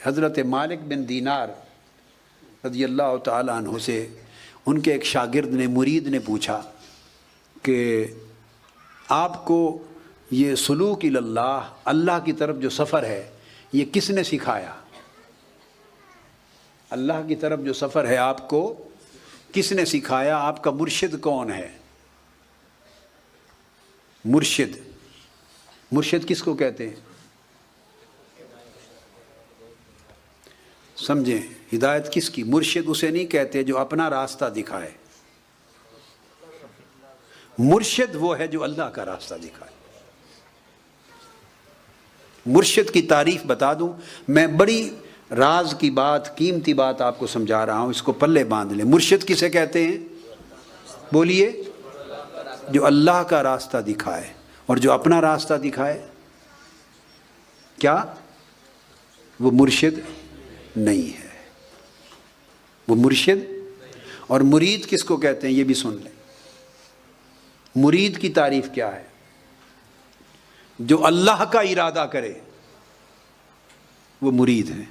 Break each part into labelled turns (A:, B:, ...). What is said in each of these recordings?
A: حضرت مالک بن دینار رضی اللہ تعالیٰ عنہ سے ان کے ایک شاگرد نے مرید نے پوچھا کہ آپ کو یہ سلوک اللہ اللہ کی طرف جو سفر ہے یہ کس نے سکھایا؟ اللہ کی طرف جو سفر ہے آپ کو کس نے سکھایا؟ آپ کا مرشد کون ہے؟ مرشد کس کو کہتے ہیں؟ سمجھیں، ہدایت کس کی؟ مرشد اسے نہیں کہتے جو اپنا راستہ دکھائے، مرشد وہ ہے جو اللہ کا راستہ دکھائے۔ مرشد کی تعریف بتا دوں، میں بڑی راز کی بات، قیمتی بات آپ کو سمجھا رہا ہوں، اس کو پلے باندھ لیں۔ مرشد کسے کہتے ہیں؟ بولیے۔ جو اللہ کا راستہ دکھائے اور جو اپنا راستہ دکھائے، کیا وہ مرشد نہیں ہے؟ وہ مرشد۔ اور مرید کس کو کہتے ہیں یہ بھی سن لیں۔ مرید کی تعریف کیا ہے؟ جو اللہ کا ارادہ کرے وہ مرید ہے۔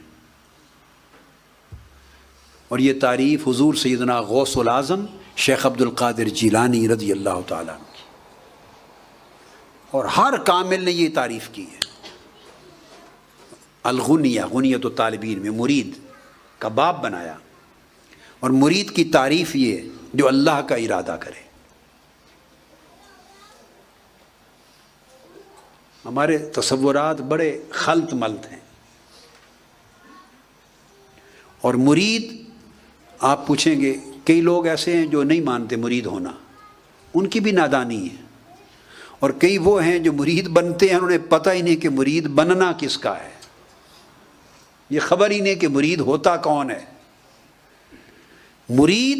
A: اور یہ تعریف حضور سیدنا غوث العظم شیخ عبد القادر جیلانی رضی اللہ تعالیٰ عنہ کی، اور ہر کامل نے یہ تعریف کی ہے۔ الغنیہ، غنیۃ الطالبین میں مرید کا باب بنایا، اور مرید کی تعریف یہ جو اللہ کا ارادہ کرے۔ ہمارے تصورات بڑے خلط ملط ہیں، اور مرید آپ پوچھیں گے، کئی لوگ ایسے ہیں جو نہیں مانتے مرید ہونا، ان کی بھی نادانی ہے، اور کئی وہ ہیں جو مرید بنتے ہیں انہوں نے پتہ ہی نہیں کہ مرید بننا کس کا ہے، یہ خبر ہی نہیں کہ مرید ہوتا کون ہے۔ مرید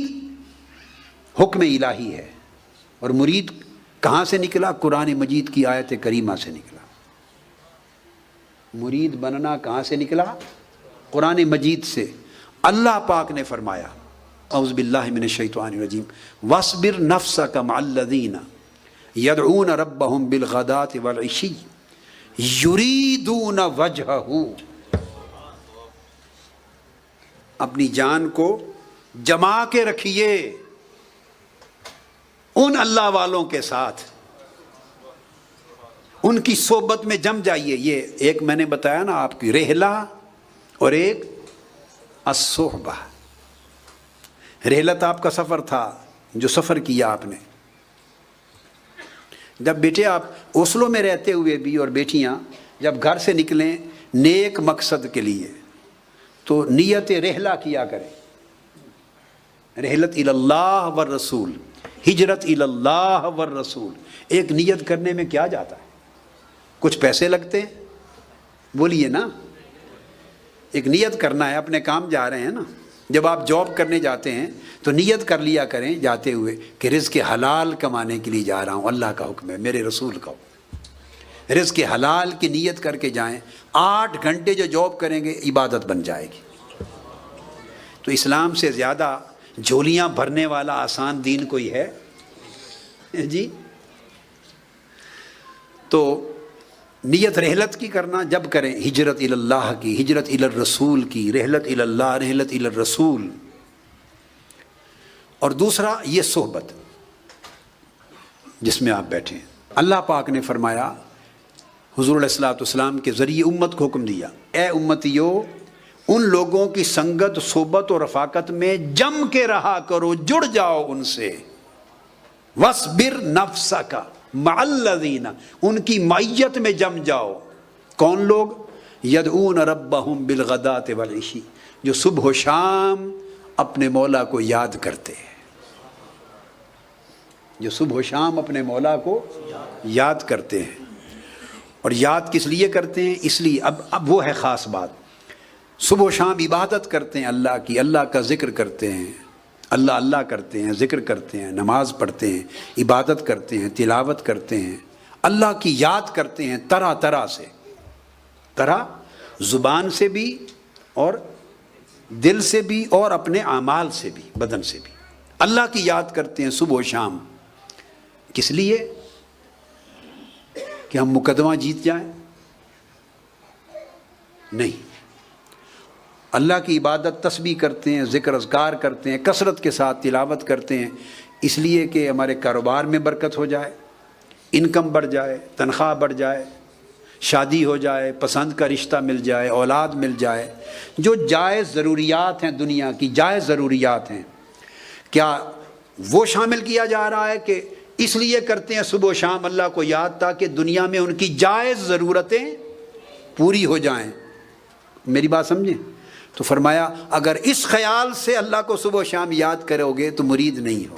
A: حکم الہی ہے، اور مرید کہاں سے نکلا؟ قرآن مجید کی آیت کریمہ سے نکلا۔ مرید بننا کہاں سے نکلا؟ قرآن مجید سے۔ اللہ پاک نے فرمایا، اعوذ باللہ من الشیطان الرجیم، وَاصْبِرْ نَفْسَكَ مَعَ الَّذِينَ يَدْعُونَ رَبَّهُمْ بِالْغَدَاةِ وَالْعِشِيِّ يُرِيدُونَ وَجْهَهُ۔ اپنی جان کو جما کے رکھیے ان اللہ والوں کے ساتھ، ان کی صحبت میں جم جائیے۔ یہ ایک میں نے بتایا نا آپ کی رحلہ، اور ایک الصحبہ۔ رحلت آپ کا سفر تھا جو سفر کیا آپ نے، جب بیٹے آپ اوسلو میں رہتے ہوئے بھی، اور بیٹیاں جب گھر سے نکلیں نیک مقصد کے لیے تو نیت رحلہ کیا کریں۔ رحلت اللہ والرسول، ہجرت اللہ والرسول۔ ایک نیت کرنے میں کیا جاتا ہے؟ کچھ پیسے لگتے ہیں؟ بولیے نا۔ ایک نیت کرنا ہے، اپنے کام جا رہے ہیں نا، جب آپ جاب کرنے جاتے ہیں تو نیت کر لیا کریں جاتے ہوئے کہ رزق حلال کمانے کے لیے جا رہا ہوں، اللہ کا حکم ہے، میرے رسول کا حکم ہے۔ رزق حلال کی نیت کر کے جائیں، 8 گھنٹے جو جاب کریں گے عبادت بن جائے گی۔ تو اسلام سے زیادہ جھولیاں بھرنے والا آسان دین کوئی ہے جی؟ تو نیت رحلت کی کرنا جب کریں، ہجرت اللہ کی، ہجرت الرسول کی، رحلت اللہ، رحلت الرسول۔ اور دوسرا یہ صحبت جس میں آپ بیٹھے ہیں۔ اللہ پاک نے فرمایا، حضور علیہ الصلوۃ والسلام کے ذریعے امت کو حکم دیا، اے امتیو، ان لوگوں کی سنگت، صحبت اور رفاقت میں جم کے رہا کرو، جڑ جاؤ ان سے۔ وَاصْبِرْ نَفْسَكَ مَعَ الَّذِينَ، ان کی معیت میں جم جاؤ۔ کون لوگ؟ يَدْعُونَ رَبَّهُمْ بِالْغَدَاةِ وَالْعِشِيِّ، جو صبح و شام اپنے مولا کو یاد کرتے ہیں، جو صبح و شام اپنے مولا کو یاد کرتے ہیں۔ اور یاد کس لیے کرتے ہیں؟ اس لیے اب وہ ہے خاص بات، صبح و شام عبادت کرتے ہیں اللہ کی، اللہ کا ذکر کرتے ہیں، اللہ اللہ کرتے ہیں، ذکر کرتے ہیں، نماز پڑھتے ہیں، عبادت کرتے ہیں، تلاوت کرتے ہیں، اللہ کی یاد کرتے ہیں طرح طرح سے، طرح زبان سے بھی اور دل سے بھی اور اپنے اعمال سے بھی، بدن سے بھی اللہ کی یاد کرتے ہیں صبح و شام۔ کس لیے؟ کہ ہم مقدمہ جیت جائیں؟ نہیں، اللہ کی عبادت تسبیح کرتے ہیں، ذکر اذکار کرتے ہیں، کثرت کے ساتھ تلاوت کرتے ہیں، اس لیے کہ ہمارے کاروبار میں برکت ہو جائے، انکم بڑھ جائے، تنخواہ بڑھ جائے، شادی ہو جائے، پسند کا رشتہ مل جائے، اولاد مل جائے، جو جائز ضروریات ہیں دنیا کی، جائز ضروریات ہیں، کیا وہ شامل کیا جا رہا ہے کہ اس لیے کرتے ہیں صبح و شام اللہ کو یاد تاکہ دنیا میں ان کی جائز ضرورتیں پوری ہو جائیں؟ میری بات سمجھیں؟ تو فرمایا اگر اس خیال سے اللہ کو صبح و شام یاد کرو گے تو مرید نہیں ہو۔